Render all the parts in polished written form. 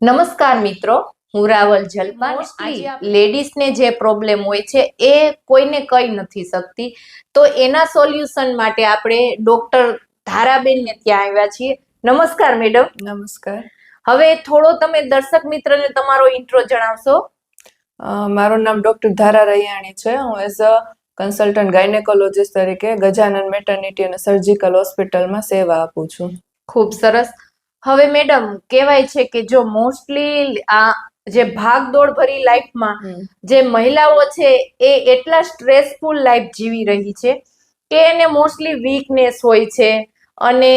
નમસ્કાર મિત્રો, હું રાવલ જલપા. લેડીઝને જે પ્રોબ્લેમ હોય છે એ કોઈને કહી નથી શકતી, તો એના સોલ્યુશન માટે આપણે ડોક્ટર ધારાબેનને ત્યાં આવ્યા છીએ. નમસ્કાર મેડમ. નમસ્કાર. હવે થોડો તમે દર્શક મિત્રને તમારો ઇન્ટ્રો જણાવશો? મારું નામ ડોક્ટર ધારા રૈયાણી છે. હું એઝ અ કન્સલ્ટન્ટ ગાયનેકોલોજીસ્ટ તરીકે ગજાનન મેટર્નિટી અને સર્જિકલ હોસ્પિટલમાં સેવા આપું છું. ખૂબ સરસ. હવે મેડમ, કહેવાય છે કે જો મોસ્ટલી આ જે ભાગદોડ ભરી લાઈફમાં જે મહિલાઓ છે એ એટલા સ્ટ્રેસફુલ લાઈફ જીવી રહી છે કે એને મોસ્ટલી વીકનેસ હોય છે. અને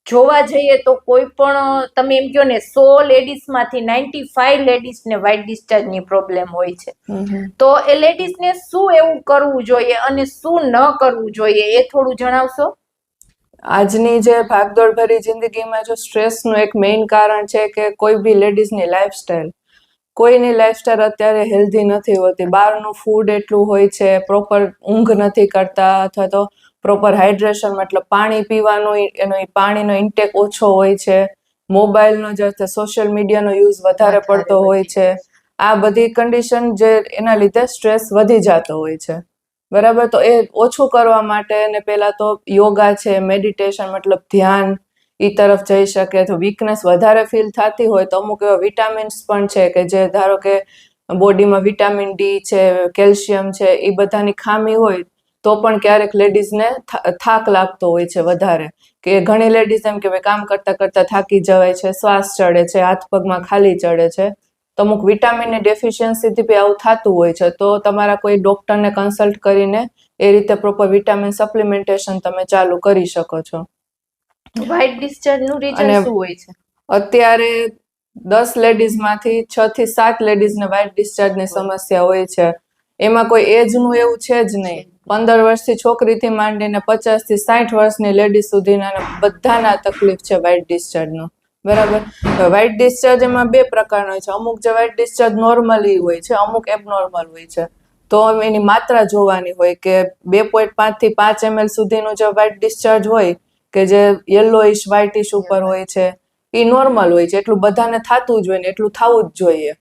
જોવા જઈએ તો કોઈ પણ તમે એમ કહો ને 100 લેડીઝમાંથી 95 લેડીઝને વ્હાઇટ ડિસ્ચાર્જની પ્રોબ્લેમ હોય છે. તો એ લેડીઝને શું એવું કરવું જોઈએ અને શું ન કરવું જોઈએ એ થોડું જણાવશો? આજની જે ભાગદોડ ભરી જિંદગીમાં જો સ્ટ્રેસનું એક મેઇન કારણ છે કે કોઈ બી લેડીઝની લાઈફસ્ટાઈલ, કોઈની લાઈફસ્ટાઈલ અત્યારે હેલ્ધી નથી હોતી. બહારનું ફૂડ એટલું હોય છે, પ્રોપર ઊંઘ નથી કરતા, અથવા તો પ્રોપર હાઇડ્રેશન મતલબ પાણી પીવાનું એનો પાણીનો ઇન્ટેક ઓછો હોય છે. મોબાઈલનો જે સોશિયલ મીડિયાનો યુઝ વધારે પડતો હોય છે. આ બધી કન્ડિશન જે એના લીધે સ્ટ્રેસ વધી જતો હોય છે. બરાબર. તો એ ઓછું કરવા માટે ને પહેલા તો યોગા છે, મેડિટેશન મતલબ ધ્યાન, એ તરફ જઈ શકે. તો વીકનેસ વધારે ફીલ થતી હોય તો અમુક એવા વિટામિન્સ પણ છે કે જે ધારો કે બોડીમાં વિટામિન ડી છે, કેલ્શિયમ છે, એ બધાની ખામી હોય તો પણ ક્યારેક લેડીઝને થાક લાગતો હોય છે વધારે. કે ઘણી લેડીઝ એમ કે ભાઈ કામ કરતા કરતા થાકી જવાય છે, શ્વાસ ચડે છે, હાથ પગમાં ખાલી ચડે છે. તો અમુક વિટામિનની ડેફિશિયન્સીથી બી આવું થતું હોય છે. તો તમારા કોઈ ડોક્ટરને કન્સલ્ટ કરીને એ રીતે પ્રોપર વિટામિન સપ્લિમેન્ટેશન તમે ચાલુ કરી શકો છો. વ્હાઇટ ડિસ્ચાર્જનું રીઝન શું હોય છે? અત્યારે 10 લેડીઝમાંથી 6 થી 7 લેડીઝને વ્હાઇટ ડિસ્ચાર્જની સમસ્યા હોય છે. એમાં કોઈ એજનું એવું છે જ નહીં. 15 વર્ષથી છોકરીથી માંડીને 50 થી 60 વર્ષની લેડીઝ સુધીના બધાના તકલીફ છે વ્હાઇટ ડિસ્ચાર્જનો. બરાબર. વ્હાઇટ ડિસ્ચાર્જ એમાં 2 પ્રકારનો હોય છે. અમુક જે વ્હાઇટ ડિસ્ચાર્જ નોર્મલી હોય છે, અમુક એબનોર્મલ હોય છે. તો એની માત્રા જોવાની હોય કે 2.5 થી 5 ml સુધીનું જે વ્હાઇટ ડિસ્ચાર્જ હોય કે જે યલોઇશ વ્હાઇટિશ ઉપર હોય છે, એ નોર્મલ હોય છે. એટલું બધાને થતું જ હોય ને એટલું થવું જ જોઈએ.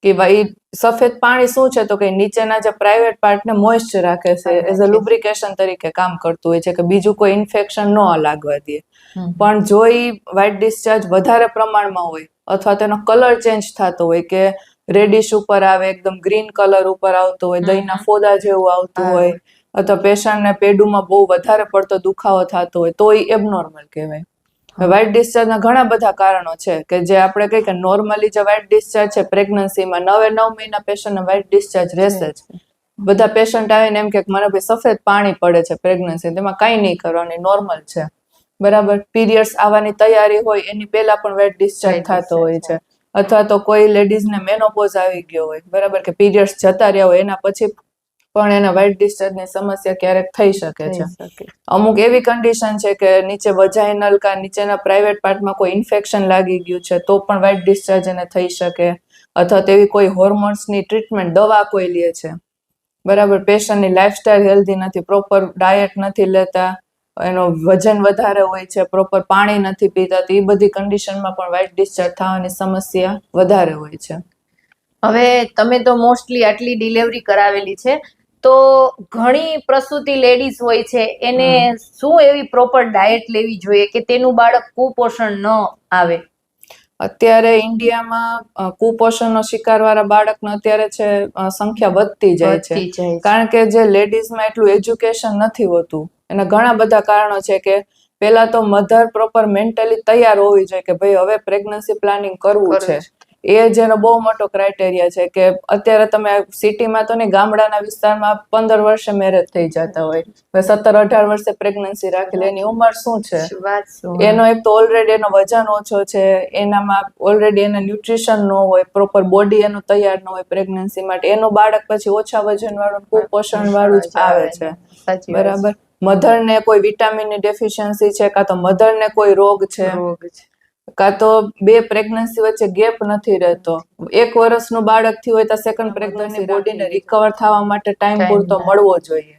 કે ભાઈ સફેદ પાણી શું છે તો કે નીચેના જે પ્રાઇવેટ પાર્ટને મોઇસ્ટ રાખે છે, એઝ અ લુબ્રિકેશન તરીકે કામ કરતું હોય છે કે બીજું કોઈ ઇન્ફેક્શન ન લાગવા દે. પણ જો એ વ્હાઇટ ડિસ્ચાર્જ વધારે પ્રમાણમાં હોય અથવા તેનો કલર ચેન્જ થતો હોય કે રેડિશ ઉપર આવે, એકદમ ગ્રીન કલર ઉપર આવતો હોય, દહીંના ફોદા જેવું આવતું હોય, અથવા પેશન્ટને પેડુમાં બહુ વધારે પડતો દુખાવો થતો હોય તો એ એબનોર્મલ કહેવાય. વ્હાઇટ ડિસ્ચાર્જના ઘણા બધા કારણો છે કે જે આપણે કહીએ કે નોર્મલી જે વ્હાઇટ ડિસ્ચાર્જ છે પ્રેગ્નન્સીમાં 9 મહિના પેશન્ટને વ્હાઇટ ડિસ્ચાર્જ રહેશે જ. બધા પેશન્ટ આવીને એમ કે મને ભાઈ સફેદ પાણી પડે છે પ્રેગ્નન્સી, તેમાં કાંઈ નહીં કરવાની, નોર્મલ છે. બરાબર. પીરિયડ્સ આવવાની તૈયારી હોય એની પહેલા પણ વ્હાઇટ ડિસ્ચાર્જ થતો હોય છે. અથવા તો કોઈ લેડીઝને મેનોપોઝ આવી ગયો હોય, બરાબર, કે પીરિયડ્સ જતા રહ્યા હોય એના પછી પણ એને વ્હાઇટ ડિસ્ચાર્જની સમસ્યા ક્યારેક થઈ શકે છે. અમુક એવી કન્ડિશન છે કે નીચે વજાઇનલ કા નીચેના પ્રાઇવેટ પાર્ટમાં કોઈ ઇન્ફેક્શન લાગી ગયું છે તો પણ વ્હાઇટ ડિસ્ચાર્જ એને થઈ શકે. અથવા તેવી કોઈ હોર્મોન્સની ટ્રીટમેન્ટ, દવા કોઈ લે છે, બરાબર, પેશન્ટની લાઈફસ્ટાઈલ હેલ્ધી નથી, પ્રોપર ડાયટ નથી લેતા, એનો વજન વધારે હોય છે, પ્રોપર પાણી નથી પીતા, તો એ બધી કન્ડિશનમાં પણ વ્હાઇટ ડિસ્ચાર્જ થવાની સમસ્યા વધારે હોય છે. હવે તમે તો મોસ્ટલી આટલી ડિલિવરી કરાવેલી છે, તો ઘણી પ્રસૂતિ લેડીઝ હોય છે, એને શું એવી પ્રોપર ડાયટ લેવી જોઈએ કે તેનું બાળક કુપોષણ ન આવે? અત્યારે ઇન્ડિયામાં કુપોષણનો શિકાર વાળા બાળકનો અત્યારે છે સંખ્યા વધતી જાય છે. કારણ કે જે લેડીઝમાં એટલું એજ્યુકેશન નથી હોતું. એના ઘણા બધા કારણો છે કે પહેલા તો મધર પ્રોપર મેન્ટલી તૈયાર હોવી જોઈએ કે ભાઈ હવે પ્રેગ્નન્સી પ્લાનિંગ કરવું છે. એ જેનો બહુ મોટો ક્રાઇટેરિયા છે કે અત્યારે તમે સિટીમાં તો નહીં, ગામડાના વિસ્તારમાં 15 વર્ષે મેરેજ થઈ જતા હોય, 17-18 વર્ષે પ્રેગ્નન્સી રાખેલી. એની ઉંમર શું છે? એનો એક તો ઓલરેડી એનો વજન ઓછો છે, એનામાં ઓલરેડી એને ન્યુટ્રિશન ન હોય, પ્રોપર બોડી એનું તૈયાર ન હોય પ્રેગ્નન્સી માટે. એનું બાળક પછી ઓછા વજન વાળું, કુપોષણ વાળું જ આવે છે. બરાબર. મધરને કોઈ વિટામિનની ડેફિશિયન્સી છે, કાં તો મધરને કોઈ રોગ છે, કાં તો 2 પ્રેગ્નન્સી વચ્ચે ગેપ નથી રહેતો. 1 વર્ષનું બાળક થયું હોય તો સેકન્ડ પ્રેગ્નન્સી બોડીને રિકવર થવા માટે ટાઈમ પૂરતો મળવો જોઈએ.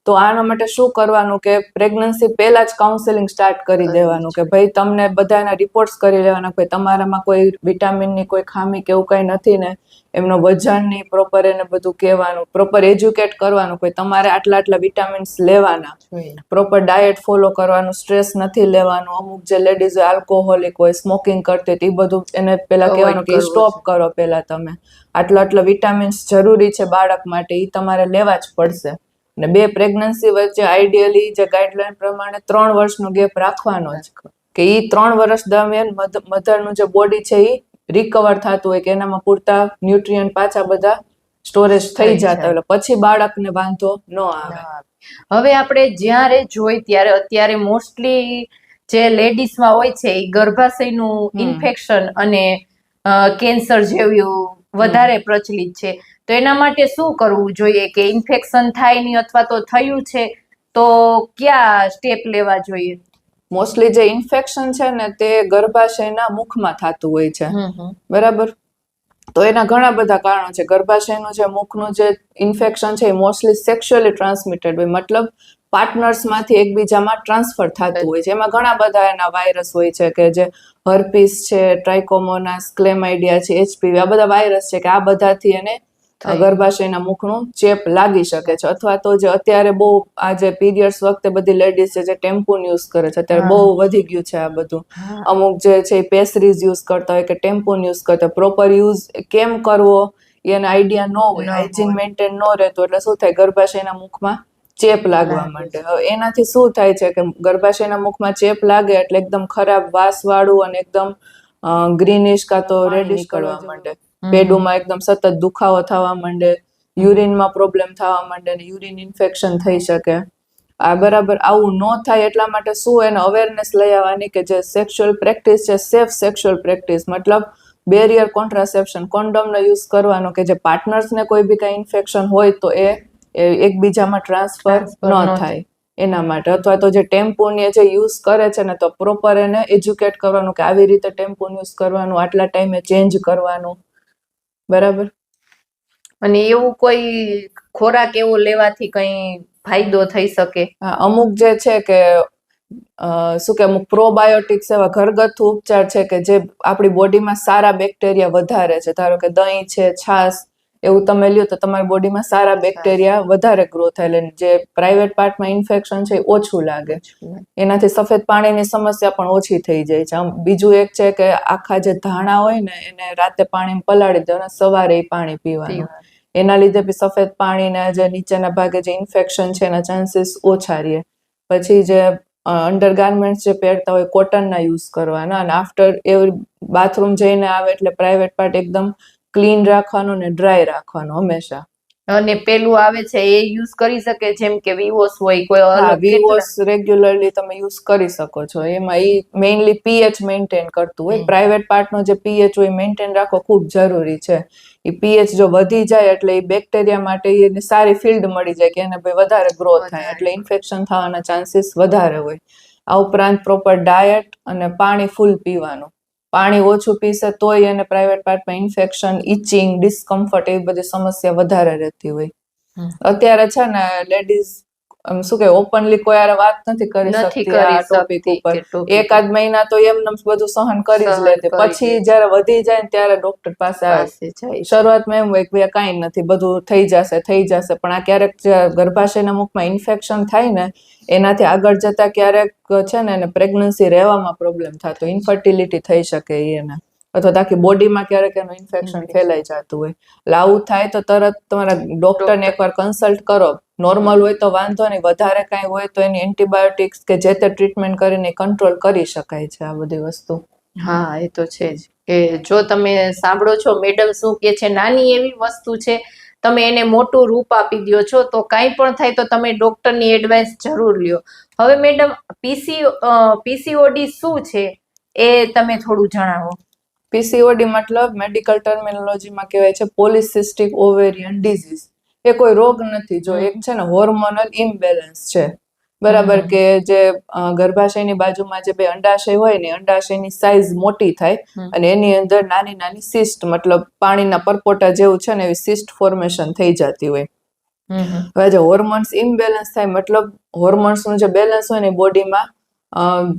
તો આના માટે શું કરવાનું કે પ્રેગ્નન્સી પહેલા જ કાઉન્સેલિંગ સ્ટાર્ટ કરી દેવાનું કે ભાઈ તમને બધાના રિપોર્ટ્સ કરી લેવાના કે તમારામાં કોઈ વિટામિનની કોઈ ખામી કે એવું કંઈ નથી ને, એમનો વજનની પ્રોપર એને બધું કહેવાનું, પ્રોપર એજ્યુકેટ કરવાનું કે તમારે આટલા આટલા વિટામિન્સ લેવાના, પ્રોપર ડાયટ ફોલો કરવાનું, સ્ટ્રેસ નથી લેવાનું. અમુક જે લેડીઝ આલ્કોહોલિક હોય, સ્મોકિંગ કરતી હોય, એ બધું એને પેલા કહેવાનું કે સ્ટોપ કરો, પેલા તમે આટલા આટલા વિટામિન્સ જરૂરી છે બાળક માટે, એ તમારે લેવા જ પડશે. અને 2 પ્રેગ્નન્સી વચ્ચે આઈડિયલી જે ગાઈડલાઈન પ્રમાણે 3 વર્ષનો ગેપ રાખવાનો જ, કે એ 3 વર્ષ દરમિયાન મધરનું જે બોડી છે એ રિકવર થતું હોય, કે એનામાં પૂરતા ન્યુટ્રિયન્ટ પાછા બધા સ્ટોરેજ થઈ જતા હોય, પછી બાળકને વાંધો ન આવે. હવે આપણે જ્યારે જોઈ ત્યારે અત્યારે મોસ્ટલી જે લેડીઝમાં હોય છે એ ગર્ભાશયનું ઇન્ફેક્શન અને કેન્સર જેવું વધારે પ્રચલિત છે. તો એના માટે શું કરવું જોઈએ કે ઇન્ફેક્શન થાય નહીં, અથવા તો થયું છે તો કયા સ્ટેપ લેવા જોઈએ? મોસ્ટલી જે ઇન્ફેક્શન છે ને તે ગર્ભાશયના મુખમાં થતું હોય છે, બરાબર? તો એના ઘણા બધા કારણો છે. ગર્ભાશયનું જે મુખનું જે ઇન્ફેક્શન છે એ મોસ્ટલી સેક્સ્યુઅલી ટ્રાન્સમિટેડ હોય, મતલબ પાર્ટનર્સમાંથી એકબીજામાં ટ્રાન્સફર થતું હોય છે. એમાં ઘણા બધા એના વાયરસ હોય છે, કે જે હર્પીસ છે, ટ્રાઇકોમોનાસ, ક્લેમાઇડિયા છે, HPV, આ બધા વાયરસ છે કે આ બધાથી એને ગર્ભાશયના મુખનું ચેપ લાગી શકે છે. અથવા તો જે અત્યારે બહુ આ જે પીરિયડ્સ વખતે બધી લેડીઝ છે જે ટેમ્પૂન યુઝ કરે છે, અત્યારે બહુ વધી ગયું છે આ બધું. અમુક જે છે પેસરીઝ યુઝ કરતા હોય કે ટેમ્પૂન યુઝ કરતા, પ્રોપર યુઝ કેમ કરવો એને આઈડિયા ન હોય, હાઇજીન મેન્ટેન ન રહેતો, એટલે શું થાય, ગર્ભાશયના મુખમાં ચેપ લાગવા માંડે. હવે એનાથી શું થાય છે કે ગર્ભાશયના મુખમાં ચેપ લાગે એટલે એકદમ ખરાબ વાસ વાળું અને એકદમ ગ્રીનિશ કાં તો રેડિશ કરવા માંડે, પેડુમાં એકદમ સતત દુખાવો થવા માંડે, યુરિનમાં પ્રોબ્લેમ થવા માંડે, ને યુરિન ઇન્ફેક્શન થઈ શકે. આ બરાબર આવું ન થાય એટલા માટે શું એને અવેરનેસ લઈ આવવાની કે જે સેક્સ્યુઅલ પ્રેક્ટિસ છે, સેફ સેક્સ્યુઅલ પ્રેક્ટિસ, મતલબ બેરિયર કોન્ટ્રાસેપ્શન, કોન્ડોમનો યુઝ કરવાનો, કે જે પાર્ટનર્સને કોઈ બી કઈ ઇન્ફેક્શન હોય તો એ એકબીજામાં ટ્રાન્સફર ન થાય એના માટે. અથવા તો જે ટેમ્પૂન જે યુઝ કરે છે ને, તો પ્રોપર એને એજ્યુકેટ કરવાનું કે આવી રીતે ટેમ્પૂન યુઝ કરવાનું, આટલા ટાઈમે ચેન્જ કરવાનું, બરાબર? અને એવું કોઈ ખોરાક એવો લેવાથી કઈ ફાયદો થઈ શકે? અમુક જે છે કે શું કે અમુક પ્રોબાયોટિક્સ એવા ઘરગથ્થુ ઉપચાર છે કે જે આપણી બોડીમાં સારા બેક્ટેરિયા વધારે છે. ધારો કે દહીં છે, છાશ, એવું તમે લ્યો તો તમારી બોડીમાં સારા બેક્ટેરિયા વધારે ગ્રો થાય, એટલે જે પ્રાઇવેટ પાર્ટમાં ઇન્ફેક્શન છે એ ઓછું લાગે. એનાથી સફેદ પાણીની સમસ્યા પણ ઓછી થઈ જાય છે. બીજું એક છે કે આખા જે ધાણા હોય ને એને રાતે પાણીમાં પલાળી દેવાના, સવારે એ પાણી પીવાનું. એના લીધે બી સફેદ પાણીના જે નીચેના ભાગે જે ઇન્ફેક્શન છે એના ચાન્સીસ ઓછા રહે. પછી જે અંડરગાર્મેન્ટ્સ જે પહેરતા હોય કોટનના યુઝ કરવાના, અને આફ્ટર એવરી બાથરૂમ જઈને આવે એટલે પ્રાઇવેટ પાર્ટ એકદમ ક્લીન રાખવાનો ને ડ્રાય રાખવાનો હંમેશા. અને પેલું આવે છે એ યુઝ કરી શકે, જેમ કે વિવોસ હોય કોઈ અલગ? વિવોસ રેગ્યુલરલી તમે યુઝ કરી શકો છો. એમાં ઈ મેઇનલી પીએચ મેન્ટેન કરતું હોય. પ્રાઇવેટ પાર્ટનો જે પીએચ હોય મેન્ટેન રાખવો ખૂબ જરૂરી છે. એ પીએચ જો વધી જાય એટલે એ બેક્ટેરિયા માટે એને સારી ફિલ્ડ મળી જાય કે એને ભાઈ વધારે ગ્રો થાય, એટલે ઇન્ફેક્શન થવાના ચાન્સીસ વધારે હોય. આ ઉપરાંત પ્રોપર ડાયટ અને પાણી ફૂલ પીવાનું. પાણી ઓછું પીશે તોય એને પ્રાઇવેટ પાર્ટમાં ઇન્ફેક્શન, ઇચિંગ, ડિસ્કમ્ફર્ટ એવી બધી સમસ્યા વધારે રહેતી હોય. અત્યારે છે ને લેડીઝ શું કે ઓપનલી કોઈ યાર વાત નથી કરી શકતી આ ટોપિક ઉપર. એકાદ મહિના તો એમને બધું સહન કરી જ લેતી, પછી જયારે વધી જાય ને ત્યારે ડોક્ટર પાસે આવે. શરૂઆતમાં એમ હોય કે કાંઈ નથી, બધું થઈ જશે. પણ આ ક્યારેક ગર્ભાશયના મુખમાં ઇન્ફેક્શન થાય ને એનાથી આગળ જતા ક્યારેક છે ને એને પ્રેગ્નન્સી રહેવામાં પ્રોબ્લેમ થતો, ઇન્ફર્ટિલિટી થઈ શકે એને, અથવા તો આખી બોડીમાં ક્યારેક એનું ઇન્ફેક્શન ફેલાઈ જતું હોય. એટલે આવું થાય તો તરત તમારા ડોક્ટરને એકવાર કન્સલ્ટ કરો. નોર્મલ હોય તો વાંધો નહીં, વધારે કાંઈ હોય તો એની એન્ટીબાયોટિક્સ કે જે તે ટ્રીટમેન્ટ કરીને કંટ્રોલ કરી શકાય છે આ બધી વસ્તુ. હા, એ તો છે જ કે જો તમે સાંભળો છો મેડમ શું કે છે, નાની એવી વસ્તુ છે, તમે એને મોટું રૂપ આપી દો છો, તો કાંઈ પણ થાય તો તમે ડોક્ટરની એડવાઇસ જરૂર લ્યો. હવે મેડમ પીસીઓડી શું છે એ તમે થોડું જણાવો. પીસીઓડી મતલબ મેડિકલ ટર્મિનોલોજીમાં કહેવાય છે પોલિસિસ્ટિક ઓવેરિયન ડિઝીઝ. એ કોઈ રોગ નથી, જો એક છે ને હોર્મોનલ ઇમ્બેલેન્સ છે, બરાબર? કે જે ગર્ભાશયની બાજુમાં જે 2 અંડાશય હોય ને, અંડાશયની સાઈઝ મોટી થાય અને એની અંદર નાની નાની સિસ્ટ, મતલબ પાણીના પરપોટા જેવું છે ને એવી સિસ્ટ ફોર્મેશન થઈ જતી હોય. હવે જે હોર્મોન્સ ઇમ્બેલેન્સ થાય મતલબ હોર્મોન્સનું જે બેલેન્સ હોય ને બોડીમાં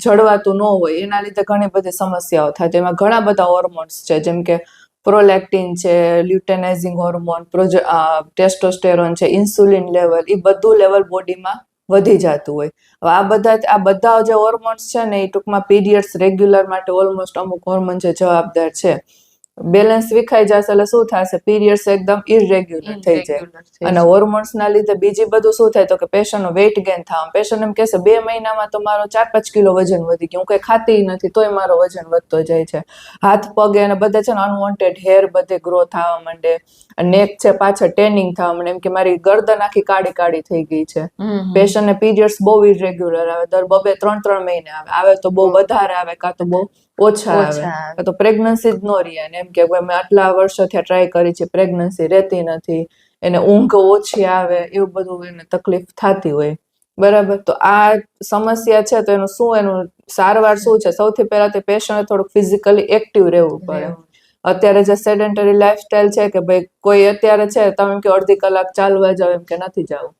જળવાતું ન હોય એના લીધે ઘણી બધી સમસ્યાઓ થાય. તેમાં ઘણા બધા હોર્મોન્સ છે, જેમ કે પ્રોલેક્ટિન છે, લ્યુટેનાઇઝિંગ હોર્મોન, ટેસ્ટોસ્ટેરોન છે, ઇન્સ્યુલિન લેવલ, એ બધું લેવલ બોડીમાં વધી જતું હોય. હવે આ બધા જે હોર્મોન્સ છે ને એ ટૂંકમાં પીરિયડ્સ રેગ્યુલર માટે ઓલમોસ્ટ અમુક હોર્મોન જે જવાબદાર છે. બેલેન્સ વિખાઈ જશે એટલે શું થશે, પીરિયડ્સ એકદમ ઇરેગ્યુલર થઈ જાય. અને હોર્મોન્સ ના લીધે બીજી બધું શું થાય તો કે પેશન્ટનો વેઇટ ગેઇન થવા, પેશન્ટ એમ કહેશે 2 મહિનામાં તો મારો 4-5 કિલો વજન વધી ગયું, હું કઈ ખાતી નથી તોય મારો વજન વધતો જાય છે. હાથ પગ એને બધે છે ને અનવોન્ટેડ હેર બધે ગ્રો થવા માંડે, નેક છે પાછળ ટેનિંગ થવા માંડે, એમ કે મારી ગરદન આખી કાળી કાળી થઈ ગઈ છે. પેશન્ટને પીરિયડ્સ બહુ ઇરેગ્યુલર આવે, દર 2-3 મહિને આવે તો બહુ વધારે આવે, કાં તો બહુ ઓછા આવે, તો પ્રેગ્નન્સી જ નો રહે. એમ કે મેં આટલા વર્ષોથી ટ્રાય કરી છે, પ્રેગ્નન્સી રહેતી નથી, એને ઊંઘ ઓછી આવે, એવું બધું એને તકલીફ થતી હોય. બરાબર, તો આ સમસ્યા છે તો એનું સારવાર શું છે? સૌથી પહેલા તો પેશન્ટ થોડુંક ફિઝિકલી એક્ટિવ રહેવું પડે. અત્યારે જે સેડેન્ટરી લાઈફસ્ટાઈલ છે કે ભાઈ કોઈ અત્યારે છે તમે કે અડધી કલાક ચાલવા જાવ, એમ કે નથી જવું.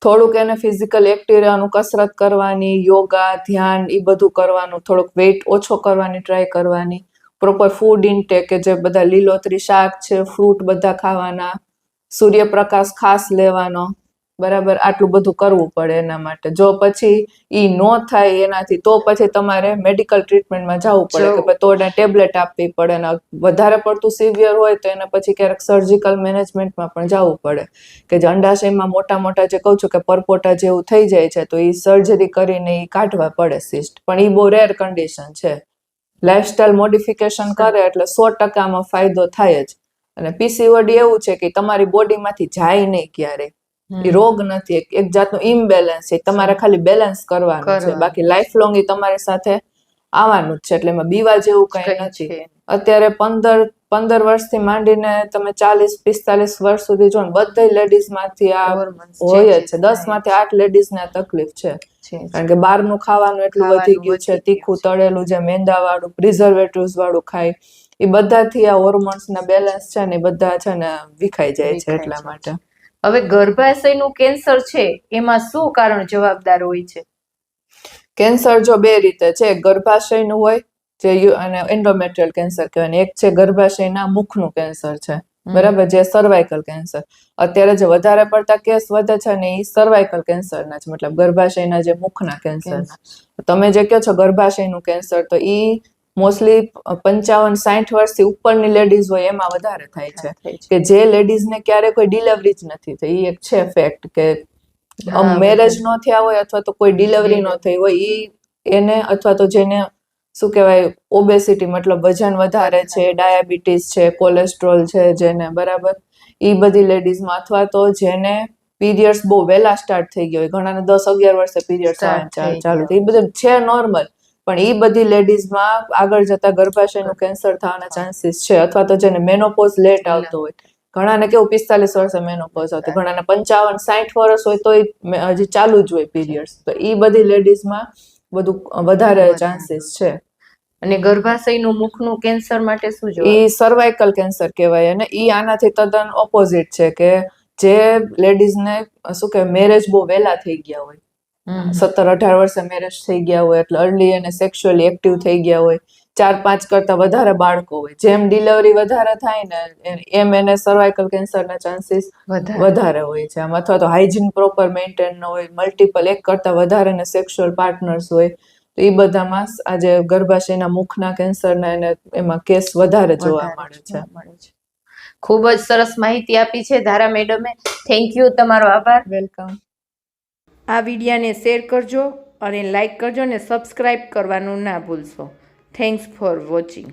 થોડુંક એને ફિઝિકલ એક્ટિવ રહેવાનું, કસરત કરવાની, યોગા, ધ્યાન એ બધું કરવાનું, થોડુંક વેઇટ ઓછો કરવાની ટ્રાય કરવાની, પ્રોપર ફૂડ ઇન્ટેક કે જે બધા લીલોતરી શાક છે, ફ્રૂટ બધા ખાવાના, સૂર્યપ્રકાશ ખાસ લેવાનો. બરાબર, આટલું બધું કરવું પડે એના માટે. જો પછી ઈ નો થાય એનાથી તો પછી તમારે મેડિકલ ટ્રીટમેન્ટમાં જવું પડે કે તો એને ટેબ્લેટ આપવી પડે. ને વધારે પડતું સિવિયર હોય તો એને પછી ક્યારેક સર્જિકલ મેનેજમેન્ટમાં પણ જવું પડે કે જે અંડાશયમાં મોટા જે કહું છું કે પરપોટા જેવું થઈ જાય છે તો એ સર્જરી કરીને એ કાઢવા પડે સિસ્ટ, પણ એ બહુ રેર કન્ડિશન છે. લાઈફસ્ટાઈલ મોડિફિકેશન કરે એટલે 100% ફાયદો થાય જ. અને પીસીઓડી એવું છે કે તમારી બોડીમાંથી જાય નહીં ક્યારેય, એ રોગ નથી, એક જાતનું ઇમ્બેલેન્સ છે, તમારે ખાલી બેલેન્સ કરવાનું છે, બાકી લાઈફ લોંગ એ તમારી સાથે આવવાનું જ છે. એટલે એમાં બીવા જેવું કઈ નથી. અત્યારે 15 વર્ષથી માંડીને તમે 40-45 વર્ષ સુધી જો ને બધી લેડીઝ માંથી આ હોય જ છે. 10 માંથી 8 લેડીઝને આ તકલીફ છે. કારણ કે બહારનું ખાવાનું એટલું વધી ગયું છે, તીખું તળેલું જે મેંદા વાળું, પ્રિઝર્વેટિવ્સ વાળું ખાય, એ બધાથી આ હોર્મોન્સ ના બેલેન્સ છે ને બધા છે ને વિખાઈ જાય છે. એટલા માટે હવે ગર્ભાશયનું કેન્સર છે એમાં શું કારણ જવાબદાર હોય છે? કેન્સર જો 2 રીતે છે, ગર્ભાશયનું હોય જે અને એન્ડોમેટ્રિયલ કેન્સર કહેવાય, ને એક છે ગર્ભાશયના મુખનું કેન્સર છે. બરાબર, જે સર્વાઇકલ કેન્સર. અત્યારે જે વધારે પડતા કેસ વધે છે ને એ સર્વાઇકલ કેન્સરના છે, મતલબ ગર્ભાશયના જે મુખના કેન્સરના. તમે જે કહો છો ગર્ભાશયનું કેન્સર, તો ઈ મોસ્ટલી 55-60 વર્ષથી ઉપરની લેડીઝ હોય એમાં વધારે થાય છે, કે જે લેડીઝને ક્યારે કોઈ ડિલિવરી જ નથી થઈ. એ એક છે ફેક્ટ કે મેરેજ નો થયા હોય અથવા તો કોઈ ડિલિવરી નો થઈ હોય, ઈ એને અથવા તો જેને શું કહેવાય ઓબેસિટી મતલબ વજન વધારે છે, ડાયાબિટીસ છે, કોલેસ્ટ્રોલ છે જેને, બરાબર, ઈ બધી લેડીઝમાં, અથવા તો જેને પીરિયડ્સ બહુ વહેલા સ્ટાર્ટ થઈ ગયા હોય, ઘણાને 10-11 વર્ષે પીરિયડ્સ ચાલુ, એ બધું છે નોર્મલ, પણ ઈ બધી લેડીઝમાં આગળ જતા ગર્ભાશયનું કેન્સર થવાના ચાન્સીસ છે. અથવા તો જેને મેનોપોઝ લેટ આવતો હોય, ઘણાને કેવું 45 વર્ષે મેનોપોઝ આવતો, ઘણાને 55-60 વર્ષ હોય તો હજી ચાલુ જ હોય પીરિયડ્સ, તો ઈ બધી લેડીઝમાં બધું વધારે ચાન્સીસ છે. અને ગર્ભાશયનું મુખનું કેન્સર માટે શું જવાબ? ઈ સર્વાઇકલ કેન્સર કહેવાય, અને ઈ આનાથી તદ્દન ઓપોઝિટ છે કે જે લેડીઝને શું કે મેરેજ બહુ વહેલા થઈ ગયા હોય, 17-18 વર્ષે મેરેજ થઈ ગયા હોય, એટલે અર્લી અને સેક્સ્યુઅલી એક્ટિવ થઈ ગયા હોય, 4-5 કરતા વધારે બાળકો હોય, જેમ ડિલિવરી વધારે થાય ને એમ એને સર્વાઇકલ કેન્સરના ચાન્સીસ વધારે હોય છે. આમ અથવા તો હાઇજીન પ્રોપર મેન્ટેન ન હોય, મલ્ટિપલ એક કરતા વધારે ને સેક્સ્યુઅલ પાર્ટનર્સ હોય, તો એ બધામાં આજે ગર્ભાશયના મુખના કેન્સરના એમાં કેસ વધારે જોવા મળે છે. ખૂબ જ સરસ માહિતી આપી છે ધારા મેડમે. થેન્ક યુ, તમારો આભાર. વેલકમ. આ વિડીયાને શેર કરજો અને લાઈક કરજો અને સબસ્ક્રાઈબ કરવાનું ના ભૂલશો. Thanks for watching.